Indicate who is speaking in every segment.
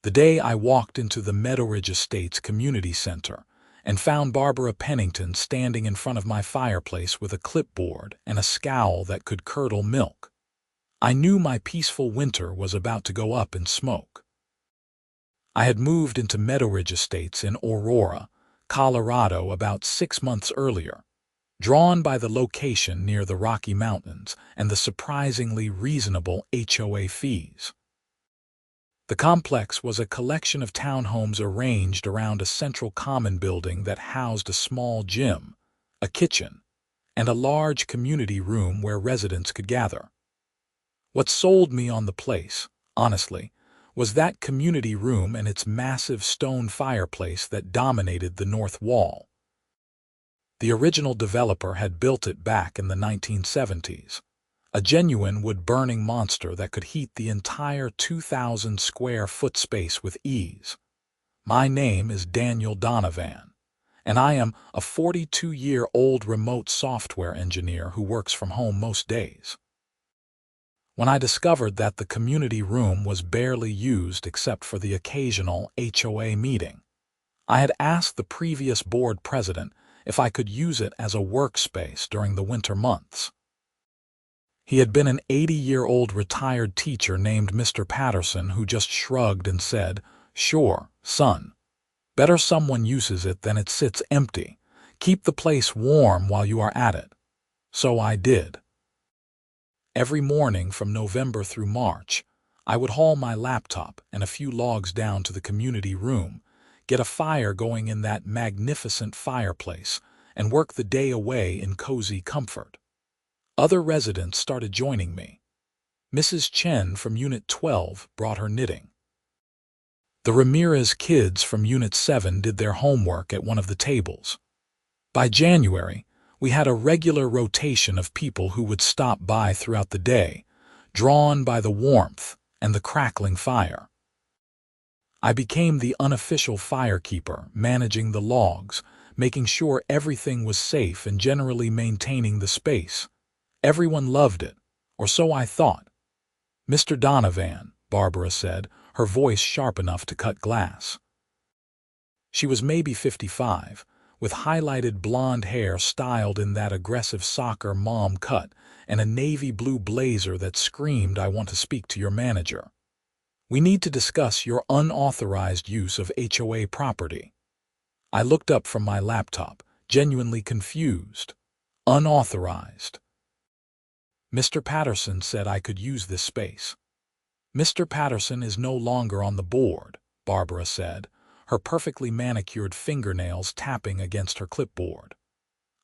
Speaker 1: The day I walked into the Meadowridge Estates Community Center and found Barbara Pennington standing in front of my fireplace with a clipboard and a scowl that could curdle milk, I knew my peaceful winter was about to go up in smoke. I had moved into Meadowridge Estates in Aurora, Colorado about 6 months earlier, drawn by the location near the Rocky Mountains and the surprisingly reasonable HOA fees. The complex was a collection of townhomes arranged around a central common building that housed a small gym, a kitchen, and a large community room where residents could gather. What sold me on the place, honestly, was that community room and its massive stone fireplace that dominated the north wall. The original developer had built it back in the 1970s, a genuine wood-burning monster that could heat the entire 2,000-square-foot space with ease. My name is Daniel Donovan, and I am a 42-year-old remote software engineer who works from home most days. When I discovered that the community room was barely used except for the occasional HOA meeting, I had asked the previous board president if I could use it as a workspace during the winter months. He had been an 80-year-old retired teacher named Mr. Patterson who just shrugged and said, "Sure, son. Better someone uses it than it sits empty. Keep the place warm while you are at it." So I did. Every morning from November through March, I would haul my laptop and a few logs down to the community room, get a fire going in that magnificent fireplace, and work the day away in cozy comfort. Other residents started joining me. Mrs. Chen from Unit 12 brought her knitting. The Ramirez kids from Unit 7 did their homework at one of the tables. By January, we had a regular rotation of people who would stop by throughout the day, drawn by the warmth and the crackling fire. I became the unofficial firekeeper, managing the logs, making sure everything was safe and generally maintaining the space. Everyone loved it, or so I thought. "Mr. Donovan," Barbara said, her voice sharp enough to cut glass. She was maybe 55, with highlighted blonde hair styled in that aggressive soccer mom cut and a navy blue blazer that screamed, "I want to speak to your manager. We need to discuss your unauthorized use of HOA property." I looked up from my laptop, genuinely confused. Unauthorized. "Mr. Patterson said I could use this space." "Mr. Patterson is no longer on the board," Barbara said, her perfectly manicured fingernails tapping against her clipboard.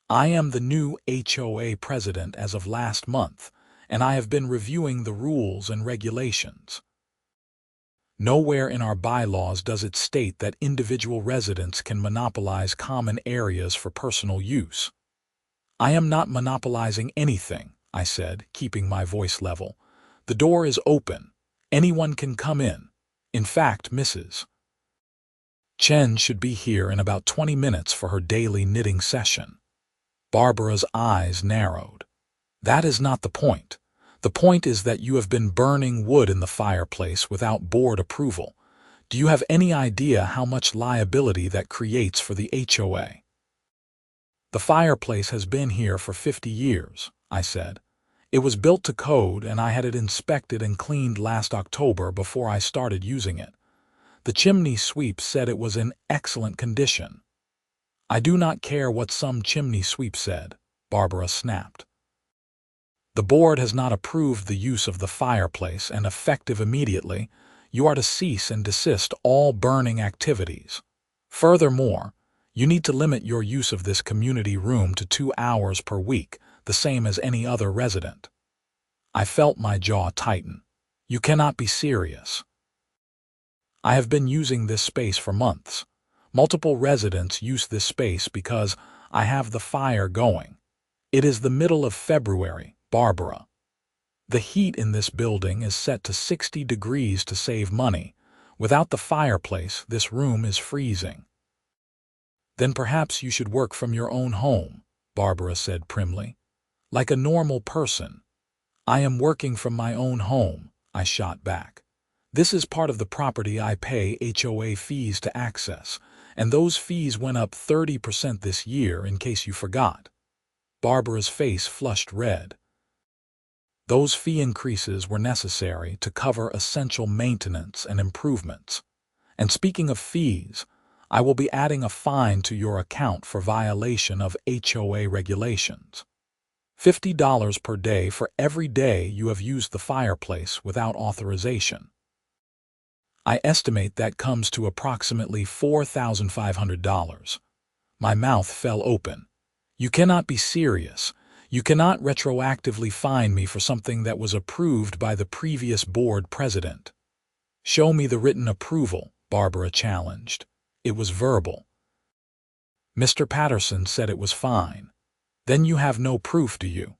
Speaker 1: "I am the new HOA president as of last month, and I have been reviewing the rules and regulations. Nowhere in our bylaws does it state that individual residents can monopolize common areas for personal use." "I am not monopolizing anything," I said, keeping my voice level. "The door is open. Anyone can come in. In fact, Mrs. Chen should be here in about 20 minutes for her daily knitting session." Barbara's eyes narrowed. "That is not the point. The point is that you have been burning wood in the fireplace without board approval. Do you have any idea how much liability that creates for the HOA?" "The fireplace has been here for 50 years, I said. "It was built to code and I had it inspected and cleaned last October before I started using it. The chimney sweep said it was in excellent condition." "I do not care what some chimney sweep said," Barbara snapped. "The board has not approved the use of the fireplace, and effective immediately, you are to cease and desist all burning activities. Furthermore, you need to limit your use of this community room to 2 hours per week, the same as any other resident." I felt my jaw tighten. "You cannot be serious." "I have been using this space for months. Multiple residents use this space because I have the fire going. It is the middle of February, Barbara. The heat in this building is set to 60 degrees to save money. Without the fireplace, this room is freezing." "Then perhaps you should work from your own home," Barbara said primly. "Like a normal person." "I am working from my own home," I shot back. This is part of the property I pay HOA fees to access, and those fees went up 30% this year, in case you forgot." Barbara's face flushed red. Those fee increases were necessary to cover essential maintenance and improvements. And speaking of fees, I will be adding a fine to your account for violation of HOA regulations. $50 per day for every day you have used the fireplace without authorization. I estimate that comes to approximately $4,500. My mouth fell open. You cannot be serious. You cannot retroactively fine me for something that was approved by the previous board president. Show me the written approval, Barbara challenged. It was verbal. Mr. Patterson said it was fine. Then you have no proof, do you?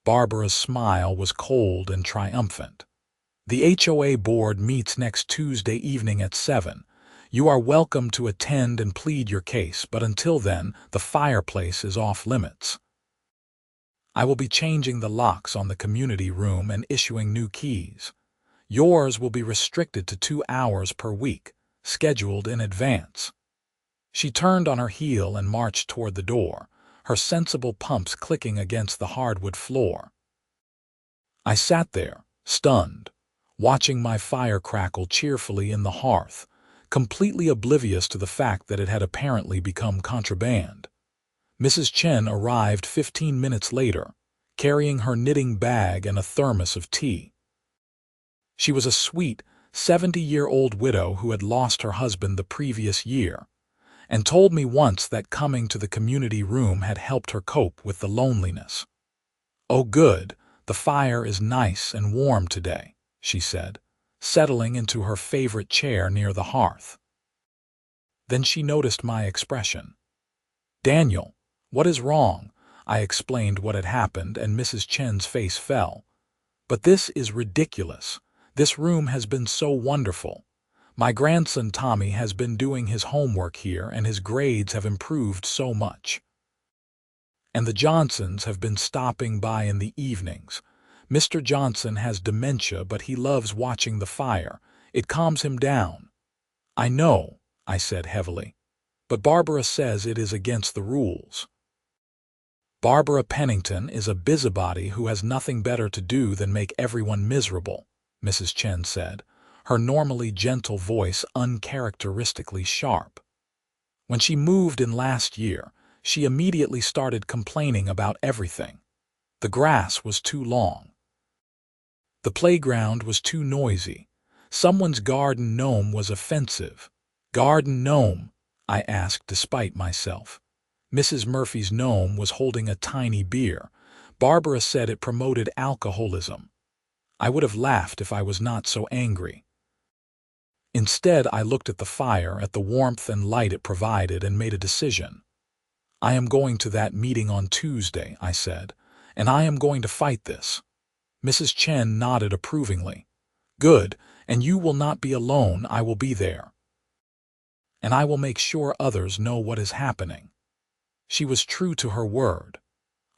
Speaker 1: Barbara's smile was cold and triumphant. The HOA board meets next Tuesday evening at 7. You are welcome to attend and plead your case, but until then, the fireplace is off limits. I will be changing the locks on the community room and issuing new keys. Yours will be restricted to 2 hours per week, scheduled in advance. She turned on her heel and marched toward the door, her sensible pumps clicking against the hardwood floor. I sat there, stunned, watching my fire crackle cheerfully in the hearth, completely oblivious to the fact that it had apparently become contraband. Mrs. Chen arrived 15 minutes later, carrying her knitting bag and a thermos of tea. She was a sweet, 70-year-old widow who had lost her husband the previous year, and told me once that coming to the community room had helped her cope with the loneliness. "Oh good, the fire is nice and warm today," she said, settling into her favorite chair near the hearth. Then she noticed my expression. "Daniel, what is wrong?" I explained what had happened, and Mrs. Chen's face fell. "But this is ridiculous. This room has been so wonderful. My grandson Tommy has been doing his homework here, and his grades have improved so much. And the Johnsons have been stopping by in the evenings. Mr. Johnson has dementia, but he loves watching the fire. It calms him down." "I know," I said heavily, "but Barbara says it is against the rules." "Barbara Pennington is a busybody who has nothing better to do than make everyone miserable," Mrs. Chen said, her normally gentle voice uncharacteristically sharp. "When she moved in last year, she immediately started complaining about everything. The grass was too long. The playground was too noisy. Someone's garden gnome was offensive." "Garden gnome?" I asked despite myself. Mrs. Murphy's gnome was holding a tiny beer. Barbara said it promoted alcoholism. I would have laughed if I was not so angry. Instead, I looked at the fire, at the warmth and light it provided, and made a decision. "I am going to that meeting on Tuesday," I said, "and I am going to fight this." Mrs. Chen nodded approvingly. "Good, and you will not be alone. I will be there. And I will make sure others know what is happening." She was true to her word.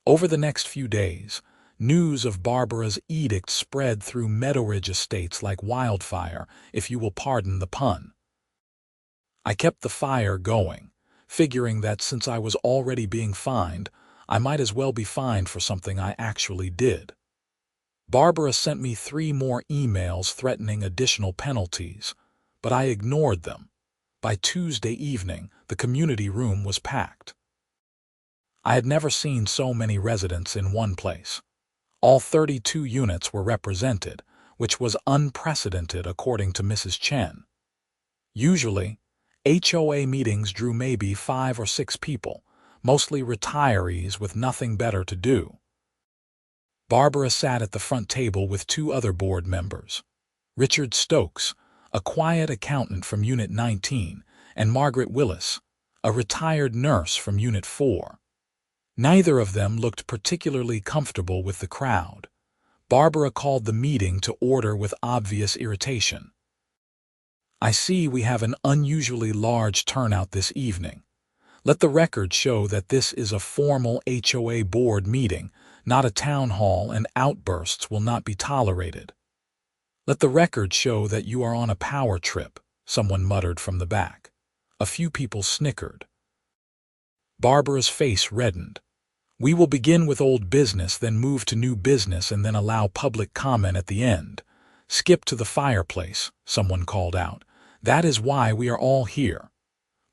Speaker 1: Over the next few days, news of Barbara's edict spread through Meadowridge Estates like wildfire, if you will pardon the pun. I kept the fire going, figuring that since I was already being fined, I might as well be fined for something I actually did. Barbara sent me 3 more emails threatening additional penalties, but I ignored them. By Tuesday evening, the community room was packed. I had never seen so many residents in one place. All 32 units were represented, which was unprecedented according to Mrs. Chen. Usually, HOA meetings drew maybe 5 or 6 people, mostly retirees with nothing better to do. Barbara sat at the front table with 2 other board members, Richard Stokes, a quiet accountant from Unit 19, and Margaret Willis, a retired nurse from Unit 4. Neither of them looked particularly comfortable with the crowd. Barbara called the meeting to order with obvious irritation. "I see we have an unusually large turnout this evening. Let the record show that this is a formal HOA board meeting, not a town hall, and outbursts will not be tolerated." Let the record show that you are on a power trip, someone muttered from the back. A few people snickered. Barbara's face reddened. We will begin with old business, then move to new business, and then allow public comment at the end. Skip to the fireplace, someone called out. That is why we are all here.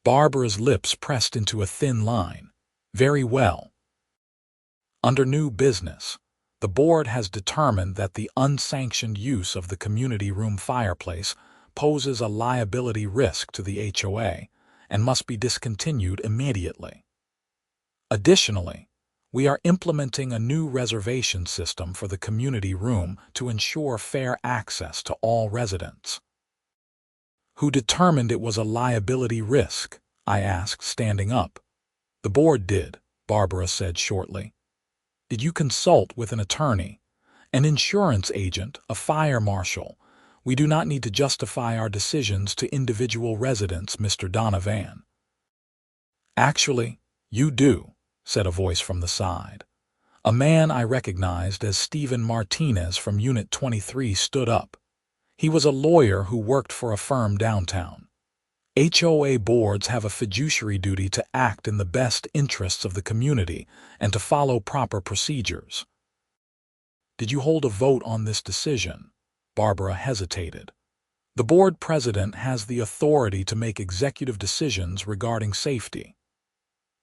Speaker 1: Barbara's lips pressed into a thin line. Very well. Under new business, the board has determined that the unsanctioned use of the community room fireplace poses a liability risk to the HOA and must be discontinued immediately. Additionally, we are implementing a new reservation system for the community room to ensure fair access to all residents. Who determined it was a liability risk? I asked, standing up. The board did, Barbara said shortly. Did you consult with an attorney, an insurance agent, a fire marshal? We do not need to justify our decisions to individual residents, Mr. Donovan. Actually, you do, said a voice from the side. A man I recognized as Stephen Martinez from Unit 23 stood up. He was a lawyer who worked for a firm downtown. HOA boards have a fiduciary duty to act in the best interests of the community and to follow proper procedures. Did you hold a vote on this decision? Barbara hesitated. The board president has the authority to make executive decisions regarding safety.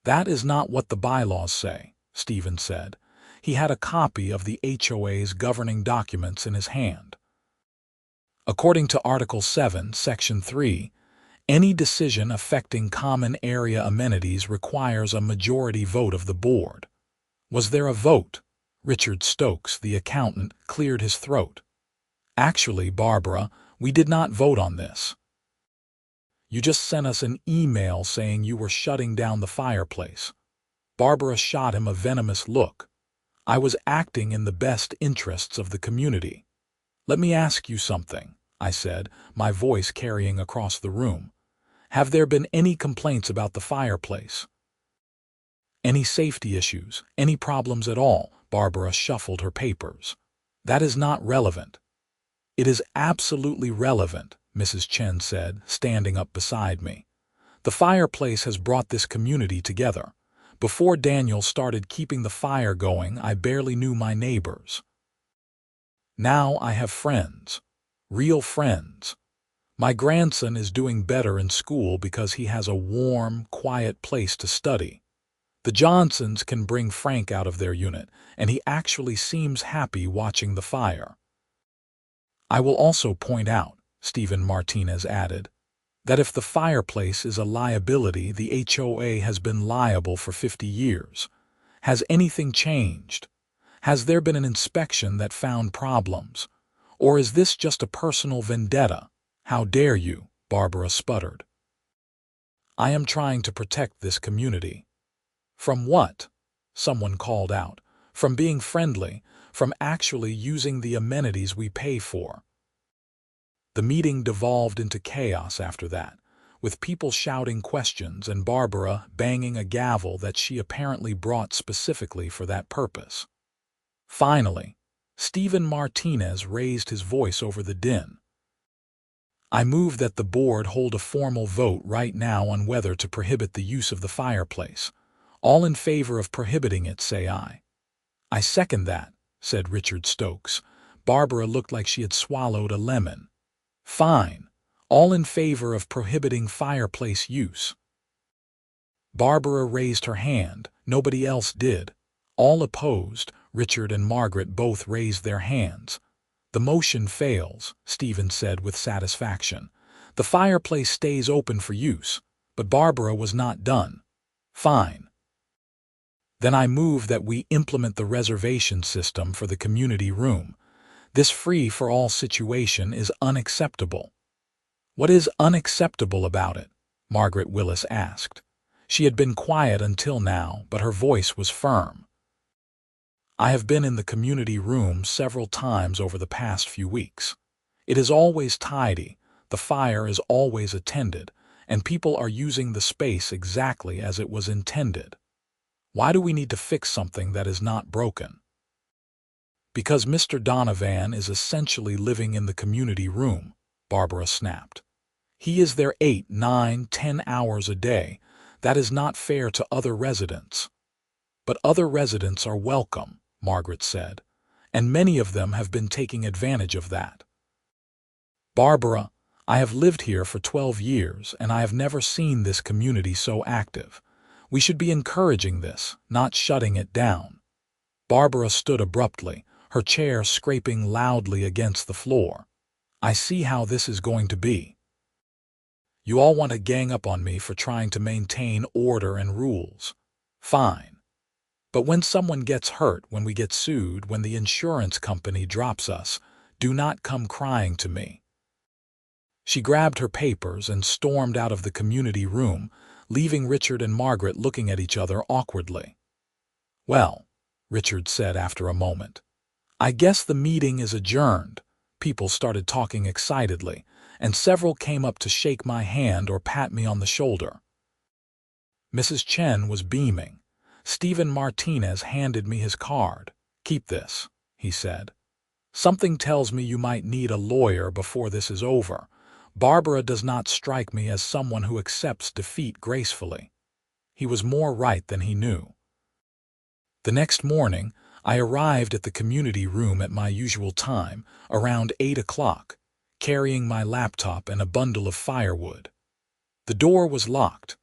Speaker 1: That is not what the bylaws say, Stephen said. He had a copy of the HOA's governing documents in his hand. According to Article 7, Section 3, any decision affecting common area amenities requires a majority vote of the board. Was there a vote? Richard Stokes, the accountant, cleared his throat. Actually, Barbara, we did not vote on this. You just sent us an email saying you were shutting down the fireplace. Barbara shot him a venomous look. I was acting in the best interests of the community. Let me ask you something, I said, my voice carrying across the room. Have there been any complaints about the fireplace? Any safety issues, any problems at all? Barbara shuffled her papers. That is not relevant. It is absolutely relevant, Mrs. Chen said, standing up beside me. The fireplace has brought this community together. Before Daniel started keeping the fire going, I barely knew my neighbors. Now I have friends. Real friends. My grandson is doing better in school because he has a warm, quiet place to study. The Johnsons can bring Frank out of their unit, and he actually seems happy watching the fire. I will also point out, Stephen Martinez added, that if the fireplace is a liability, the HOA has been liable for 50 years. Has anything changed? Has there been an inspection that found problems? Or is this just a personal vendetta? How dare you? Barbara sputtered. I am trying to protect this community. From what? Someone called out. From being friendly, from actually using the amenities we pay for. The meeting devolved into chaos after that, with people shouting questions and Barbara banging a gavel that she apparently brought specifically for that purpose. Finally, Stephen Martinez raised his voice over the din. I move that the board hold a formal vote right now on whether to prohibit the use of the fireplace. All in favor of prohibiting it, say aye. I second that, said Richard Stokes. Barbara looked like she had swallowed a lemon. Fine. All in favor of prohibiting fireplace use. Barbara raised her hand. Nobody else did. All opposed. Richard and Margaret both raised their hands. The motion fails, Stephen said with satisfaction. The fireplace stays open for use, but Barbara was not done. Fine. Then I move that we implement the reservation system for the community room. This free-for-all situation is unacceptable. What is unacceptable about it? Margaret Willis asked. She had been quiet until now, but her voice was firm. I have been in the community room several times over the past few weeks. It is always tidy, the fire is always attended, and people are using the space exactly as it was intended. Why do we need to fix something that is not broken? Because Mr. Donovan is essentially living in the community room, Barbara snapped. He is there 8, 9, 10 hours a day. That is not fair to other residents. But other residents are welcome, Margaret said, and many of them have been taking advantage of that. Barbara, I have lived here for 12 years and I have never seen this community so active. We should be encouraging this, not shutting it down. Barbara stood abruptly, her chair scraping loudly against the floor. I see how this is going to be. You all want to gang up on me for trying to maintain order and rules. Fine. But when someone gets hurt, when we get sued, when the insurance company drops us, do not come crying to me. She grabbed her papers and stormed out of the community room, leaving Richard and Margaret looking at each other awkwardly. Well, Richard said after a moment, I guess the meeting is adjourned. People started talking excitedly, and several came up to shake my hand or pat me on the shoulder. Mrs. Chen was beaming. Stephen Martinez handed me his card. Keep this, he said. Something tells me you might need a lawyer before this is over. Barbara does not strike me as someone who accepts defeat gracefully. He was more right than he knew. The next morning, I arrived at the community room at my usual time, around 8 o'clock, carrying my laptop and a bundle of firewood. The door was locked.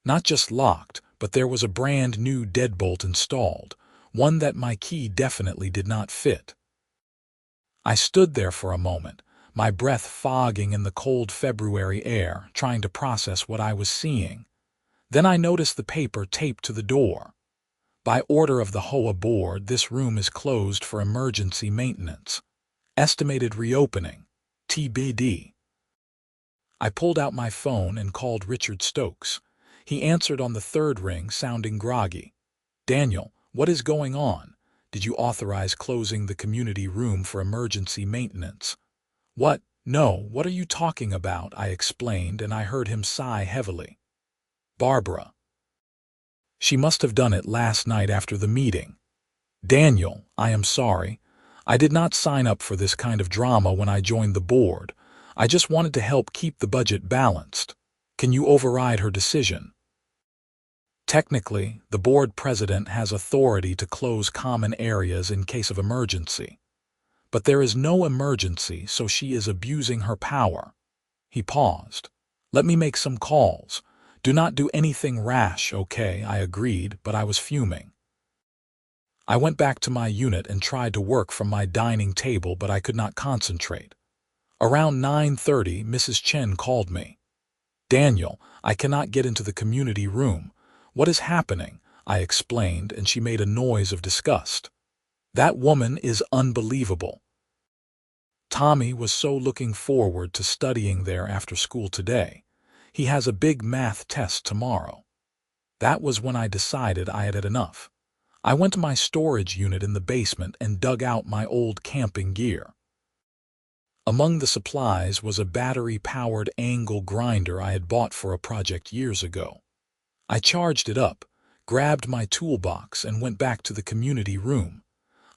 Speaker 1: Not just locked, but there was a brand new deadbolt installed, one that my key definitely did not fit. I stood there for a moment, my breath fogging in the cold February air, trying to process what I was seeing. Then I noticed the paper taped to the door. By order of the HOA board, this room is closed for emergency maintenance. Estimated reopening, TBD. I pulled out my phone and called Richard Stokes. He answered on the third ring, sounding groggy. Daniel, what is going on? Did you authorize closing the community room for emergency maintenance? What? No, what are you talking about? I explained, and I heard him sigh heavily. Barbara. She must have done it last night after the meeting. Daniel, I am sorry. I did not sign up for this kind of drama when I joined the board. I just wanted to help keep the budget balanced. Can you override her decision? Technically, the board president has authority to close common areas in case of emergency. But there is no emergency, so she is abusing her power. He paused. Let me make some calls. Do not do anything rash, okay? I agreed, but I was fuming. I went back to my unit and tried to work from my dining table, but I could not concentrate. Around 9:30, Mrs. Chen called me. Daniel, I cannot get into the community room. What is happening? I explained, and she made a noise of disgust. That woman is unbelievable. Tommy was so looking forward to studying there after school today. He has a big math test tomorrow. That was when I decided I had had enough. I went to my storage unit in the basement and dug out my old camping gear. Among the supplies was a battery-powered angle grinder I had bought for a project years ago. I charged it up, grabbed my toolbox, and went back to the community room.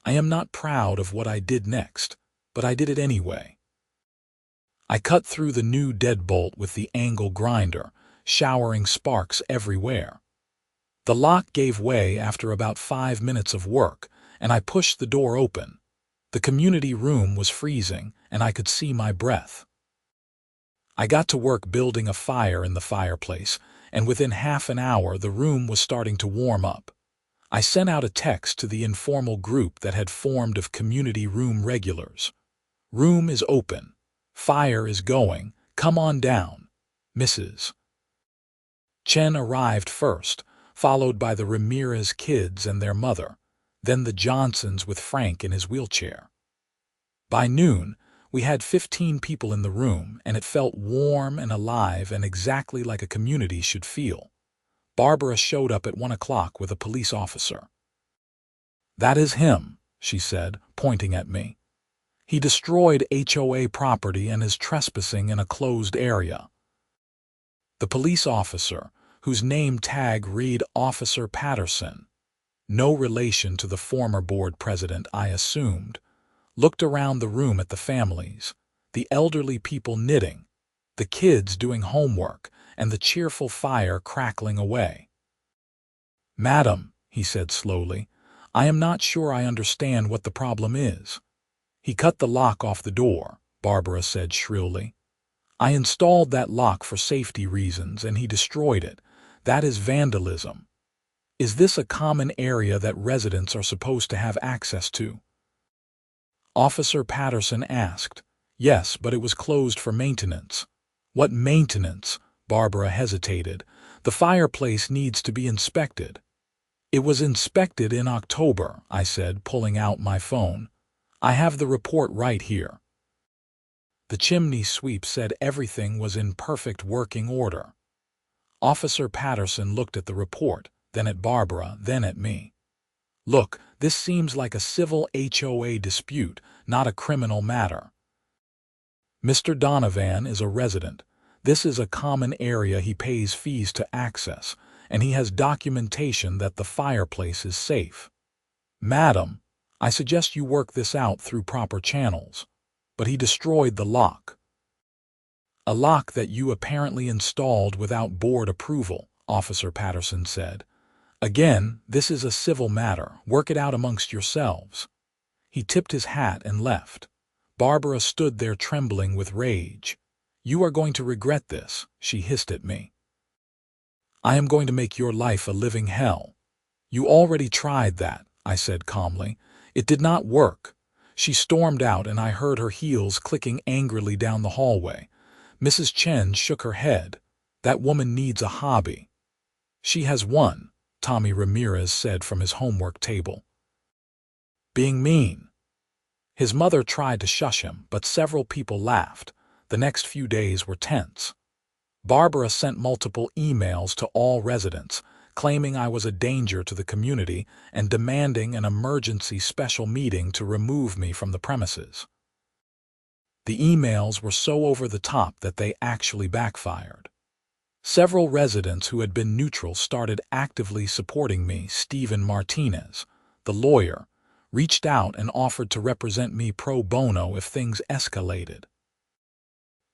Speaker 1: I am not proud of what I did next, but I did it anyway. I cut through the new deadbolt with the angle grinder, showering sparks everywhere. The lock gave way after about 5 minutes of work, and I pushed the door open. The community room was freezing, and I could see my breath. I got to work building a fire in the fireplace, and within half an hour the room was starting to warm up. I sent out a text to the informal group that had formed of community room regulars. Room is open. Fire is going. Come on down. Mrs. Chen arrived first, followed by the Ramirez kids and their mother, then the Johnsons with Frank in his wheelchair. By noon, we had 15 people in the room, and it felt warm and alive and exactly like a community should feel. Barbara showed up at 1 o'clock with a police officer. That is him, she said, pointing at me. He destroyed HOA property and is trespassing in a closed area. The police officer, whose name tag read Officer Patterson, no relation to the former board president, I assumed, looked around the room at the families, the elderly people knitting, the kids doing homework, and the cheerful fire crackling away. "Madam," he said slowly, "I am not sure I understand what the problem is." "He cut the lock off the door," Barbara said shrilly. "I installed that lock for safety reasons, and he destroyed it. That is vandalism. Is this a common area that residents are supposed to have access to?" Officer Patterson asked. "Yes, but it was closed for maintenance." "What maintenance?" Barbara hesitated. "The fireplace needs to be inspected." "It was inspected in October," I said, pulling out my phone. "I have the report right here." The chimney sweep said everything was in perfect working order. Officer Patterson looked at the report, then at Barbara, then at me. "Look, this seems like a civil HOA dispute, not a criminal matter. Mr. Donovan is a resident. This is a common area he pays fees to access, and he has documentation that the fireplace is safe. Madam, I suggest you work this out through proper channels. But he destroyed the lock." "A lock that you apparently installed without board approval," Officer Patterson said. "Again, this is a civil matter. Work it out amongst yourselves." He tipped his hat and left. Barbara stood there trembling with rage. "You are going to regret this," she hissed at me. "I am going to make your life a living hell." "You already tried that," I said calmly. "It did not work." She stormed out, and I heard her heels clicking angrily down the hallway. Mrs. Chen shook her head. "That woman needs a hobby." "She has one," Tommy Ramirez said from his homework table. "Being mean." His mother tried to shush him, but several people laughed. The next few days were tense. Barbara sent multiple emails to all residents, claiming I was a danger to the community and demanding an emergency special meeting to remove me from the premises. The emails were so over the top that they actually backfired. Several residents who had been neutral started actively supporting me. Stephen Martinez, the lawyer, reached out and offered to represent me pro bono if things escalated.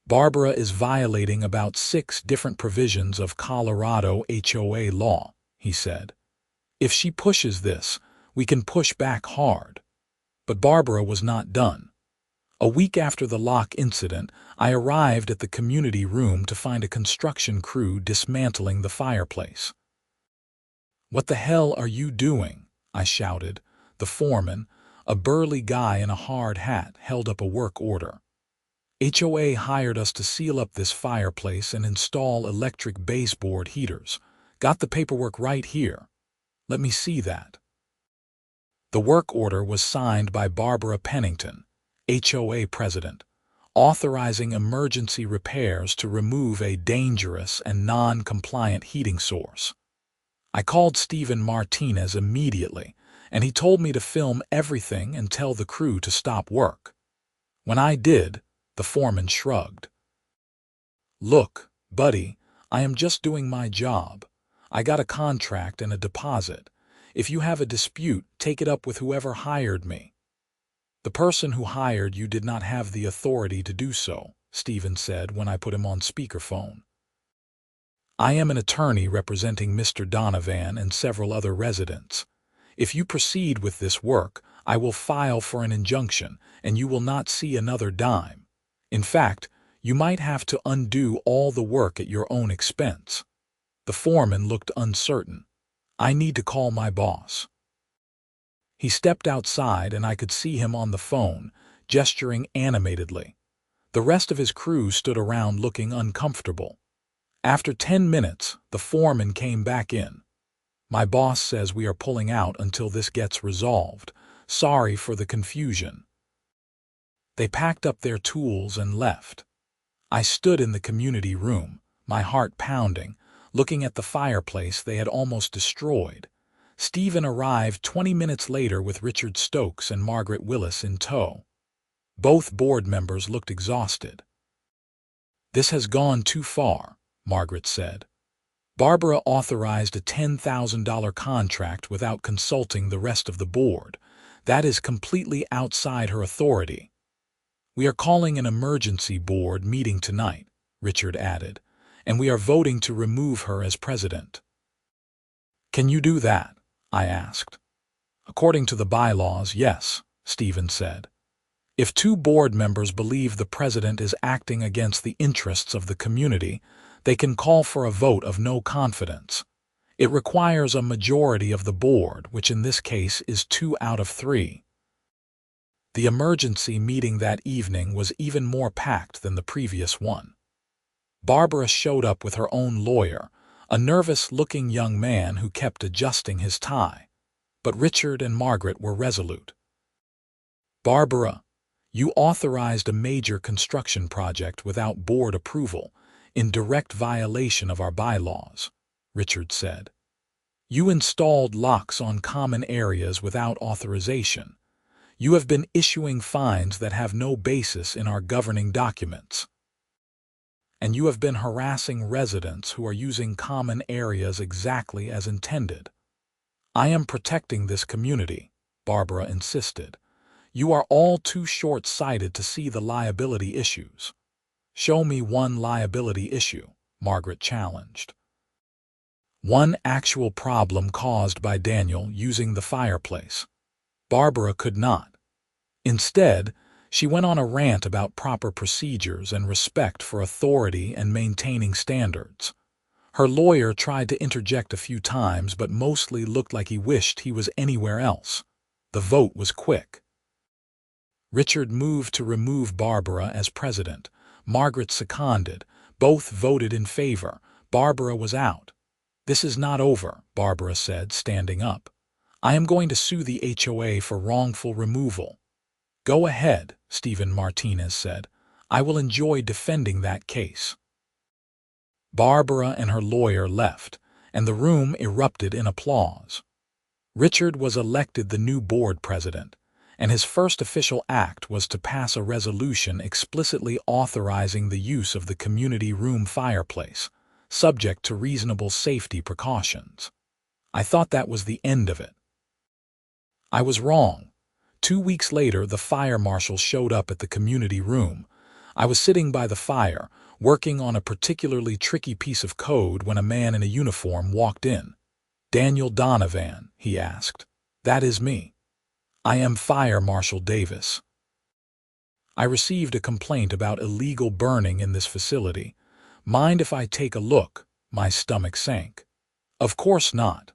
Speaker 1: "Barbara is violating about 6 different provisions of Colorado HOA law," he said. "If she pushes this, we can push back hard." But Barbara was not done. A week after the lock incident, I arrived at the community room to find a construction crew dismantling the fireplace. "What the hell are you doing?" I shouted. The foreman, a burly guy in a hard hat, held up a work order. "HOA hired us to seal up this fireplace and install electric baseboard heaters. Got the paperwork right here. Let me see that." The work order was signed by Barbara Pennington, HOA president, authorizing emergency repairs to remove a dangerous and non-compliant heating source. I called Stephen Martinez immediately, and he told me to film everything and tell the crew to stop work. When I did, the foreman shrugged. "Look, buddy, I am just doing my job. I got a contract and a deposit. If you have a dispute, take it up with whoever hired me." "The person who hired you did not have the authority to do so," Stephen said when I put him on speakerphone. "I am an attorney representing Mr. Donovan and several other residents. If you proceed with this work, I will file for an injunction, and you will not see another dime. In fact, you might have to undo all the work at your own expense." The foreman looked uncertain. "I need to call my boss." He stepped outside, and I could see him on the phone, gesturing animatedly. The rest of his crew stood around looking uncomfortable. After 10 minutes, the foreman came back in. "My boss says we are pulling out until this gets resolved. Sorry for the confusion." They packed up their tools and left. I stood in the community room, my heart pounding, looking at the fireplace they had almost destroyed. Stephen arrived 20 minutes later with Richard Stokes and Margaret Willis in tow. Both board members looked exhausted. "This has gone too far," Margaret said. Barbara authorized a $10,000 contract without consulting the rest of the board. That is completely outside her authority. We are calling an emergency board meeting tonight, Richard added, and we are voting to remove her as president. Can you do that? I asked. According to the bylaws, yes, Stephen said. If two board members believe the president is acting against the interests of the community, they can call for a vote of no confidence. It requires a majority of the board, which in this case is 2 out of 3. The emergency meeting that evening was even more packed than the previous one. Barbara showed up with her own lawyer, a nervous-looking young man who kept adjusting his tie. But Richard and Margaret were resolute. Barbara, you authorized a major construction project without board approval, in direct violation of our bylaws, Richard said. You installed locks on common areas without authorization. You have been issuing fines that have no basis in our governing documents. And you have been harassing residents who are using common areas exactly as intended. I am protecting this community, Barbara insisted. You are all too short-sighted to see the liability issues. Show me one liability issue, Margaret challenged. One actual problem caused by Daniel using the fireplace. Barbara could not. Instead, she went on a rant about proper procedures and respect for authority and maintaining standards. Her lawyer tried to interject a few times, but mostly looked like he wished he was anywhere else. The vote was quick. Richard moved to remove Barbara as president. Margaret seconded. Both voted in favor. Barbara was out. This is not over, Barbara said, standing up. I am going to sue the HOA for wrongful removal. Go ahead, Stephen Martinez said. I will enjoy defending that case. Barbara and her lawyer left, and the room erupted in applause. Richard was elected the new board president, and his first official act was to pass a resolution explicitly authorizing the use of the community room fireplace, subject to reasonable safety precautions. I thought that was the end of it. I was wrong. 2 weeks later, the fire marshal showed up at the community room. I was sitting by the fire, working on a particularly tricky piece of code when a man in a uniform walked in. Daniel Donovan, he asked. That is me. I am Fire Marshal Davis. I received a complaint about illegal burning in this facility. Mind if I take a look? My stomach sank. Of course not.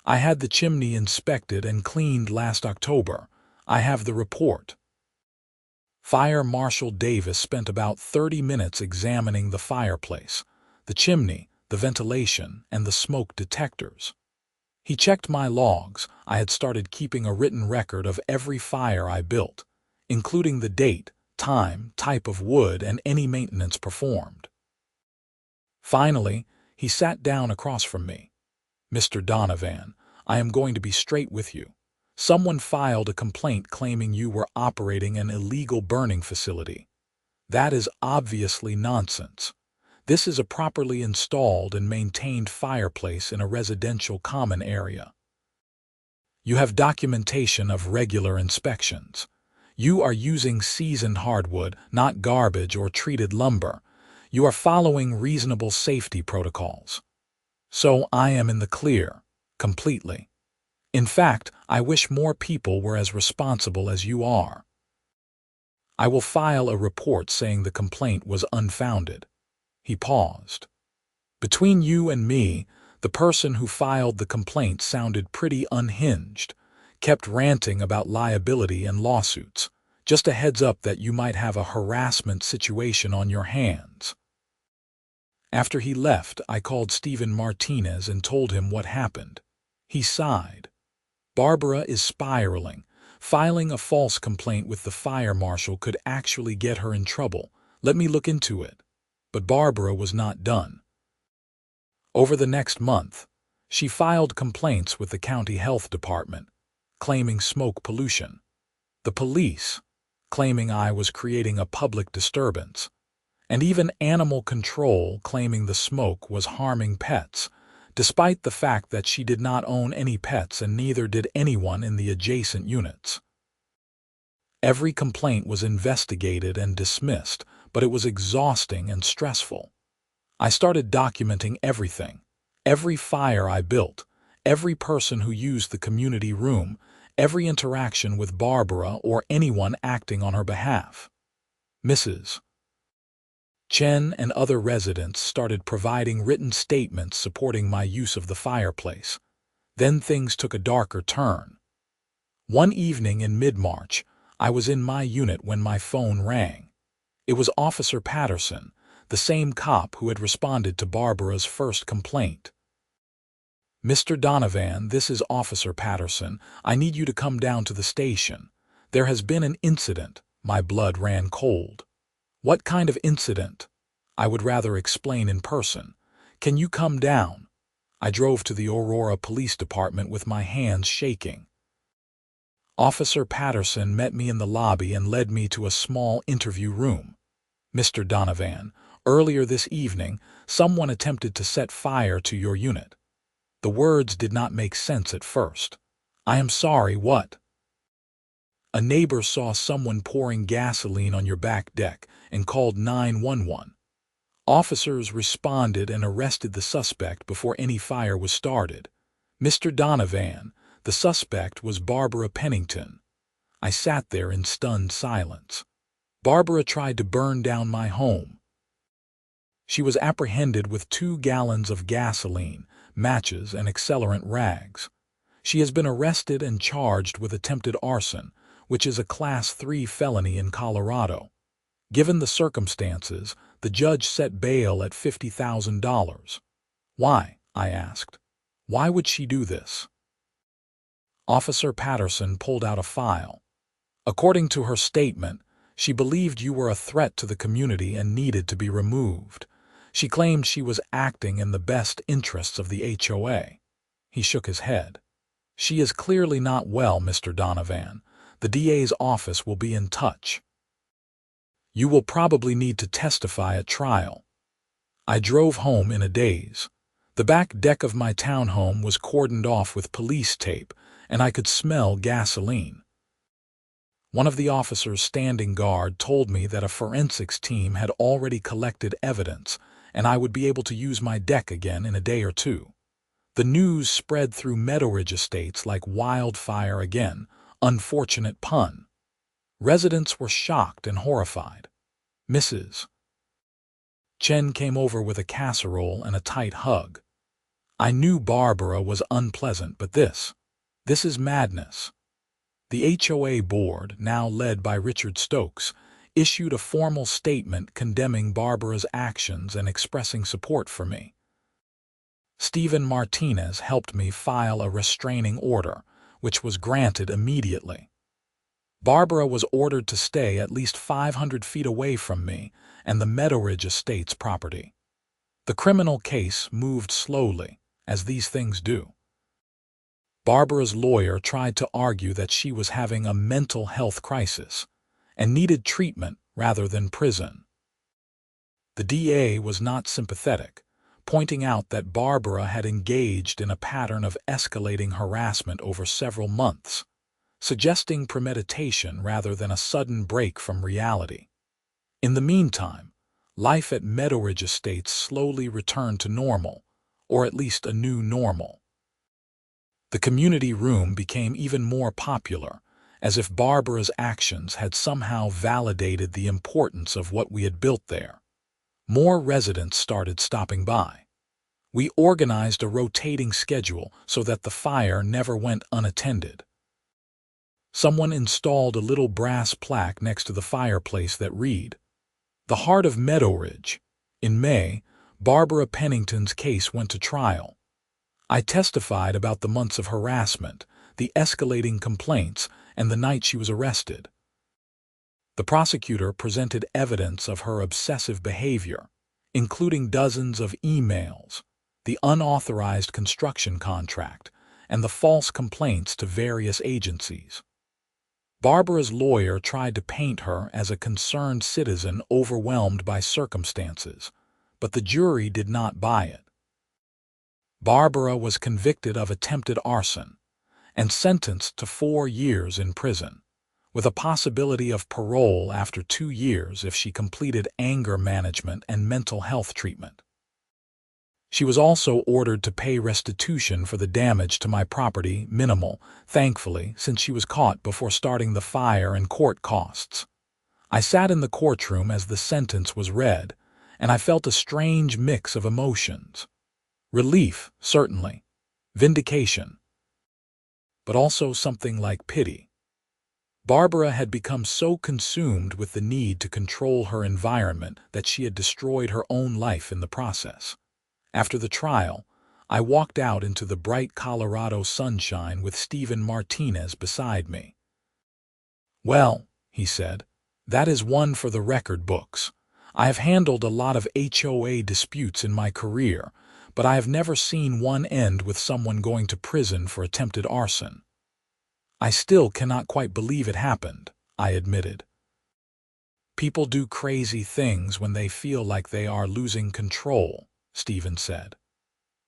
Speaker 1: I had the chimney inspected and cleaned last October. I have the report. Fire Marshal Davis spent about 30 minutes examining the fireplace, the chimney, the ventilation, and the smoke detectors. He checked my logs. I had started keeping a written record of every fire I built, including the date, time, type of wood, and any maintenance performed. Finally, he sat down across from me. Mr. Donovan, I am going to be straight with you. Someone filed a complaint claiming you were operating an illegal burning facility. That is obviously nonsense. This is a properly installed and maintained fireplace in a residential common area. You have documentation of regular inspections. You are using seasoned hardwood, not garbage or treated lumber. You are following reasonable safety protocols. So I am in the clear, completely. In fact, I wish more people were as responsible as you are. I will file a report saying the complaint was unfounded. He paused. Between you and me, the person who filed the complaint sounded pretty unhinged, kept ranting about liability and lawsuits. Just a heads up that you might have a harassment situation on your hands. After he left, I called Stephen Martinez and told him what happened. He sighed. Barbara is spiraling. Filing a false complaint with the fire marshal could actually get her in trouble. Let me look into it. But Barbara was not done. Over the next month, she filed complaints with the county health department, claiming smoke pollution. The police, claiming I was creating a public disturbance. And even animal control, claiming the smoke was harming pets. despite the fact that she did not own any pets and neither did anyone in the adjacent units. Every complaint was investigated and dismissed, but it was exhausting and stressful. I started documenting everything, every fire I built, every person who used the community room, every interaction with Barbara or anyone acting on her behalf. Mrs. Chen and other residents started providing written statements supporting my use of the fireplace. Then things took a darker turn. One evening in mid-March, I was in my unit when my phone rang. It was Officer Patterson, the same cop who had responded to Barbara's first complaint. "Mr. Donovan, this is Officer Patterson. I need you to come down to the station. There has been an incident." My blood ran cold. "What kind of incident?" "I would rather explain in person. Can you come down?" I drove to the Aurora Police Department with my hands shaking. Officer Patterson met me in the lobby and led me to a small interview room. "Mr. Donovan, earlier this evening, someone attempted to set fire to your unit." The words did not make sense at first. "I am sorry, what?" "A neighbor saw someone pouring gasoline on your back deck and called 911. Officers responded and arrested the suspect before any fire was started. Mr. Donovan, the suspect was Barbara Pennington." I sat there in stunned silence. "Barbara tried to burn down my home. She was apprehended with 2 gallons of gasoline, matches, and accelerant rags. She has been arrested and charged with attempted arson, which is a Class 3 felony in Colorado. Given the circumstances, the judge set bail at $50,000. "Why?" I asked. "Why would she do this?" Officer Patterson pulled out a file. "According to her statement, she believed you were a threat to the community and needed to be removed. She claimed she was acting in the best interests of the HOA. He shook his head. "She is clearly not well, Mr. Donovan. The DA's office will be in touch. You will probably need to testify at trial." I drove home in a daze. The back deck of my townhome was cordoned off with police tape, and I could smell gasoline. One of the officers standing guard told me that a forensics team had already collected evidence, and I would be able to use my deck again in a day or two. The news spread through Meadowridge Estates like wildfire again. Unfortunate pun. Residents were shocked and horrified. Mrs. Chen came over with a casserole and a tight hug. I knew Barbara was unpleasant, but this is madness. The HOA board, now led by Richard Stokes, issued a formal statement condemning Barbara's actions and expressing support for me. Stephen Martinez helped me file a restraining order, which was granted immediately. Barbara was ordered to stay at least 500 feet away from me and the Meadowridge Estates property. The criminal case moved slowly, as these things do. Barbara's lawyer tried to argue that she was having a mental health crisis and needed treatment rather than prison. The DA was not sympathetic, pointing out that Barbara had engaged in a pattern of escalating harassment over several months, suggesting premeditation rather than a sudden break from reality. In the meantime, life at Meadowridge Estates slowly returned to normal, or at least a new normal. The community room became even more popular, as if Barbara's actions had somehow validated the importance of what we had built there. More residents started stopping by. We organized a rotating schedule so that the fire never went unattended. Someone installed a little brass plaque next to the fireplace that read, "The Heart of Meadowridge." In May, Barbara Pennington's case went to trial. I testified about the months of harassment, the escalating complaints, and the night she was arrested. The prosecutor presented evidence of her obsessive behavior, including dozens of emails, the unauthorized construction contract, and the false complaints to various agencies. Barbara's lawyer tried to paint her as a concerned citizen overwhelmed by circumstances, but the jury did not buy it. Barbara was convicted of attempted arson and sentenced to 4 years in prison, with a possibility of parole after 2 years if she completed anger management and mental health treatment. She was also ordered to pay restitution for the damage to my property, minimal, thankfully, since she was caught before starting the fire and court costs. I sat in the courtroom as the sentence was read, and I felt a strange mix of emotions. Relief, certainly. Vindication. But also something like pity. Barbara had become so consumed with the need to control her environment that she had destroyed her own life in the process. After the trial, I walked out into the bright Colorado sunshine with Stephen Martinez beside me. "Well," he said, "that is one for the record books. I have handled a lot of HOA disputes in my career, but I have never seen one end with someone going to prison for attempted arson." "I still cannot quite believe it happened," I admitted. "People do crazy things when they feel like they are losing control," Stephen said.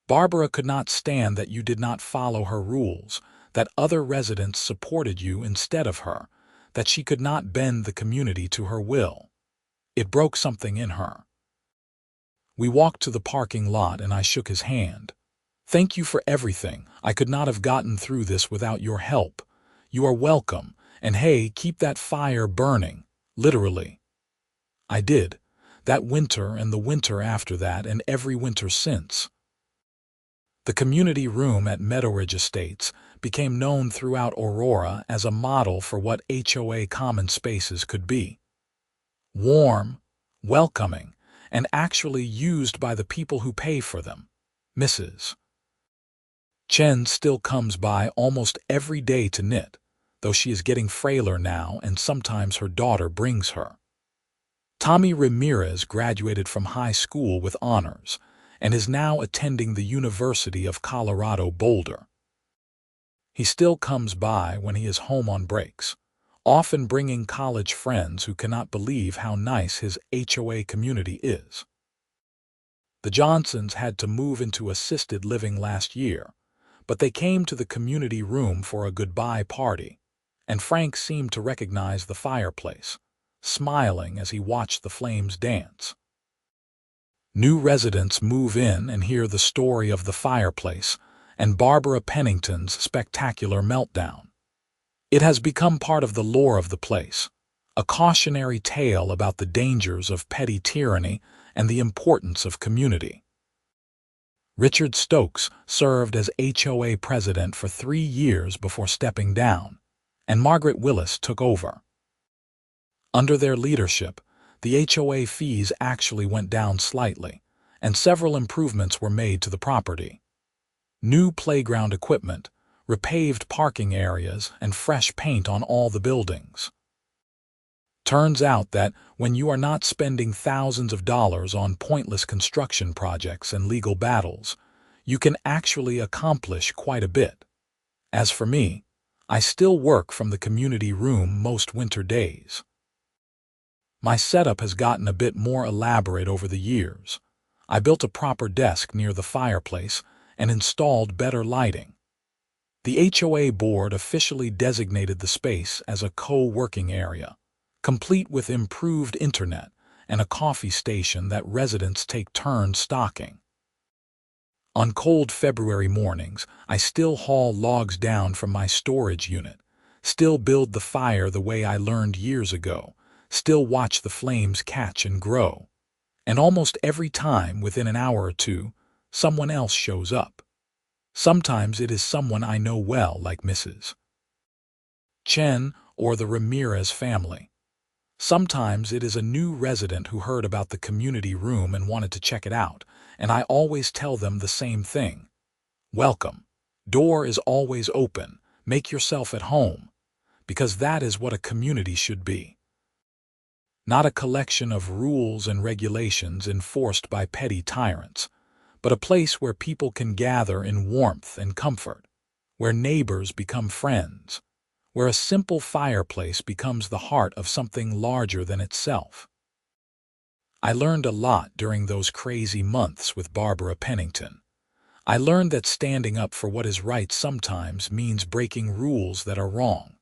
Speaker 1: "Barbara could not stand that you did not follow her rules, that other residents supported you instead of her, that she could not bend the community to her will. It broke something in her." We walked to the parking lot and I shook his hand. "Thank you for everything. I could not have gotten through this without your help. You are welcome, and hey, keep that fire burning, literally." I did, that winter and the winter after that and every winter since. The community room at Meadowridge Estates became known throughout Aurora as a model for what HOA common spaces could be. Warm, welcoming, and actually used by the people who pay for them. Mrs. Chen still comes by almost every day to knit, though she is getting frailer now and sometimes her daughter brings her. Tommy Ramirez graduated from high school with honors and is now attending the University of Colorado Boulder. He still comes by when he is home on breaks, often bringing college friends who cannot believe how nice his HOA community is. The Johnsons had to move into assisted living last year, but they came to the community room for a goodbye party, and Frank seemed to recognize the fireplace, smiling as he watched the flames dance. New residents move in and hear the story of the fireplace and Barbara Pennington's spectacular meltdown. It has become part of the lore of the place, a cautionary tale about the dangers of petty tyranny and the importance of community. Richard Stokes served as HOA president for 3 years before stepping down, and Margaret Willis took over. Under their leadership, the HOA fees actually went down slightly, and several improvements were made to the property. New playground equipment, repaved parking areas, and fresh paint on all the buildings. Turns out that when you are not spending thousands of dollars on pointless construction projects and legal battles, you can actually accomplish quite a bit. As for me, I still work from the community room most winter days. My setup has gotten a bit more elaborate over the years. I built a proper desk near the fireplace and installed better lighting. The HOA board officially designated the space as a co-working area, complete with improved internet and a coffee station that residents take turns stocking. On cold February mornings, I still haul logs down from my storage unit, still build the fire the way I learned years ago, still watch the flames catch and grow. And almost every time, within an hour or two, someone else shows up. Sometimes it is someone I know well, like Mrs. Chen or the Ramirez family. Sometimes it is a new resident who heard about the community room and wanted to check it out, and I always tell them the same thing. Welcome. Door is always open. Make yourself at home, because that is what a community should be. Not a collection of rules and regulations enforced by petty tyrants, but a place where people can gather in warmth and comfort, where neighbors become friends, where a simple fireplace becomes the heart of something larger than itself. I learned a lot during those crazy months with Barbara Pennington. I learned that standing up for what is right sometimes means breaking rules that are wrong.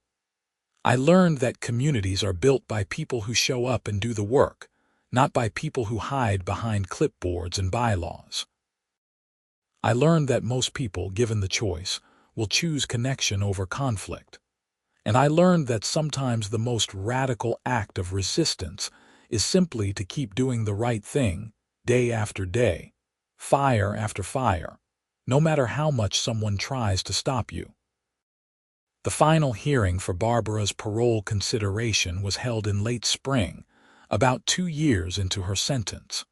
Speaker 1: I learned that communities are built by people who show up and do the work, not by people who hide behind clipboards and bylaws. I learned that most people, given the choice, will choose connection over conflict. And I learned that sometimes the most radical act of resistance is simply to keep doing the right thing, day after day, fire after fire, no matter how much someone tries to stop you. The final hearing for Barbara's parole consideration was held in late spring, about 2 years into her sentence.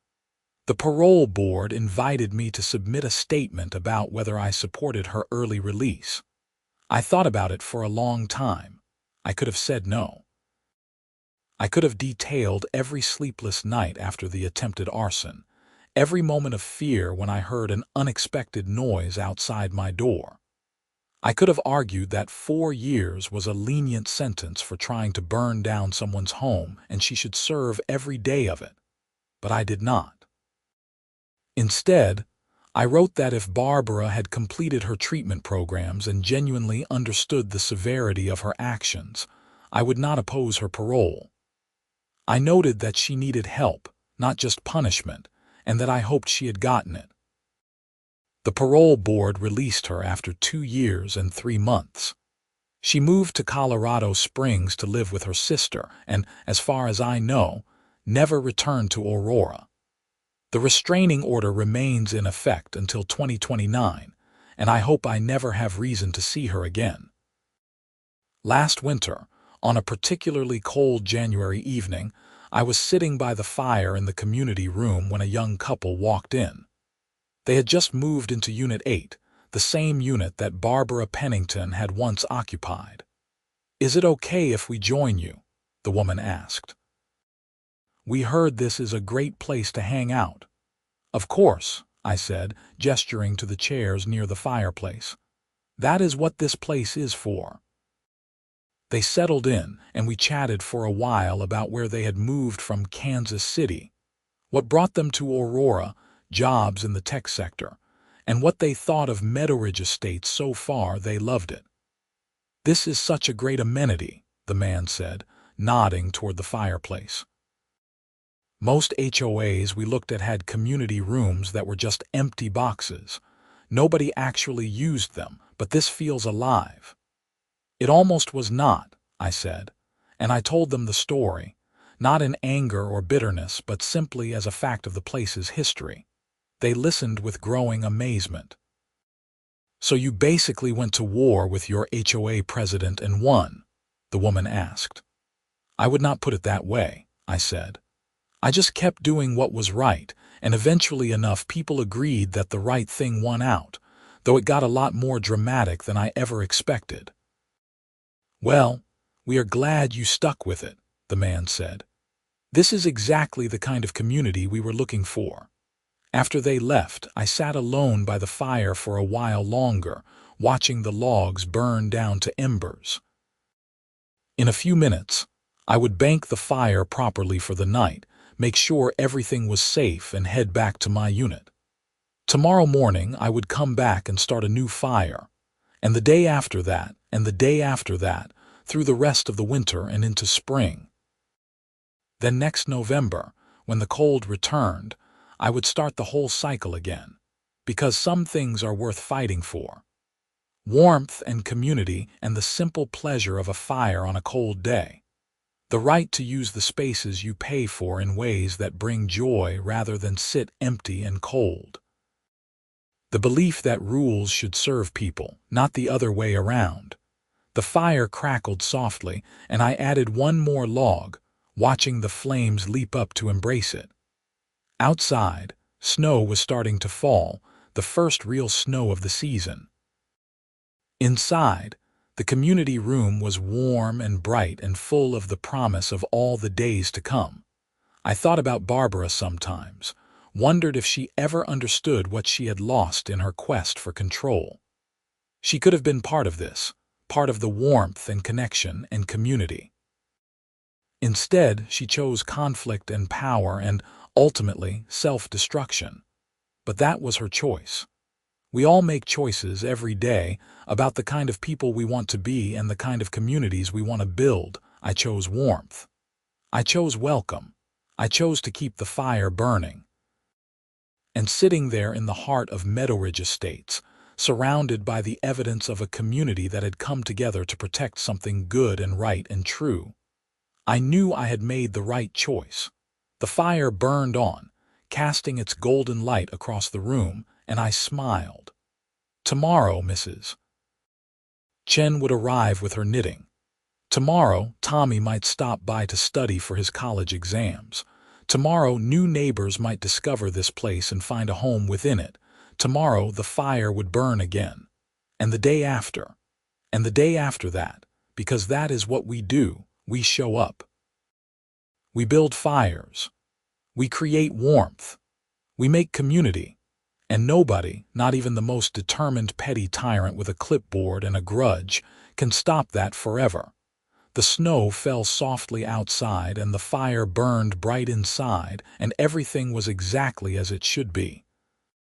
Speaker 1: The parole board invited me to submit a statement about whether I supported her early release. I thought about it for a long time. I could have said no. I could have detailed every sleepless night after the attempted arson, every moment of fear when I heard an unexpected noise outside my door. I could have argued that 4 years was a lenient sentence for trying to burn down someone's home and she should serve every day of it. But I did not. Instead, I wrote that if Barbara had completed her treatment programs and genuinely understood the severity of her actions, I would not oppose her parole. I noted that she needed help, not just punishment, and that I hoped she had gotten it. The parole board released her after 2 years and 3 months. She moved to Colorado Springs to live with her sister and, as far as I know, never returned to Aurora. The restraining order remains in effect until 2029, and I hope I never have reason to see her again. Last winter, on a particularly cold January evening, I was sitting by the fire in the community room when a young couple walked in. They had just moved into Unit 8, the same unit that Barbara Pennington had once occupied. "Is it okay if we join you?" the woman asked. "We heard this is a great place to hang out." "Of course," I said, gesturing to the chairs near the fireplace. "That is what this place is for." They settled in, and we chatted for a while about where they had moved from Kansas City, what brought them to Aurora, jobs in the tech sector, and what they thought of Meadowridge Estates. So far, they loved it. "This is such a great amenity," the man said, nodding toward the fireplace. Most HOAs we looked at had community rooms that were just empty boxes. Nobody actually used them, but this feels alive. "It almost was not," I said, and I told them the story, not in anger or bitterness, but simply as a fact of the place's history. They listened with growing amazement. "So you basically went to war with your HOA president and won?" the woman asked. "I would not put it that way," I said. "I just kept doing what was right, and eventually enough people agreed that the right thing won out, though it got a lot more dramatic than I ever expected." "Well, we are glad you stuck with it," the man said. "This is exactly the kind of community we were looking for." After they left, I sat alone by the fire for a while longer, watching the logs burn down to embers. In a few minutes, I would bank the fire properly for the night, make sure everything was safe, and head back to my unit. Tomorrow morning, I would come back and start a new fire, and the day after that, and the day after that, through the rest of the winter and into spring. Then next November, when the cold returned, I would start the whole cycle again, because some things are worth fighting for. Warmth and community and the simple pleasure of a fire on a cold day. The right to use the spaces you pay for in ways that bring joy rather than sit empty and cold. The belief that rules should serve people, not the other way around. The fire crackled softly, and I added one more log, watching the flames leap up to embrace it. Outside, snow was starting to fall, the first real snow of the season. Inside, the community room was warm and bright and full of the promise of all the days to come. I thought about Barbara sometimes, wondered if she ever understood what she had lost in her quest for control. She could have been part of this, part of the warmth and connection and community. Instead, she chose conflict and power and, ultimately, self-destruction. But that was her choice. We all make choices every day about the kind of people we want to be and the kind of communities we want to build. I chose warmth. I chose welcome. I chose to keep the fire burning. And sitting there in the heart of Meadowridge Estates, surrounded by the evidence of a community that had come together to protect something good and right and true, I knew I had made the right choice. The fire burned on, casting its golden light across the room, and I smiled. Tomorrow, Mrs. Chen would arrive with her knitting. Tomorrow, Tommy might stop by to study for his college exams. Tomorrow, new neighbors might discover this place and find a home within it. Tomorrow, the fire would burn again. And the day after. And the day after that. Because that is what we do. We show up. We build fires. We create warmth. We make community. And nobody, not even the most determined petty tyrant with a clipboard and a grudge, can stop that forever. The snow fell softly outside and the fire burned bright inside, and everything was exactly as it should be.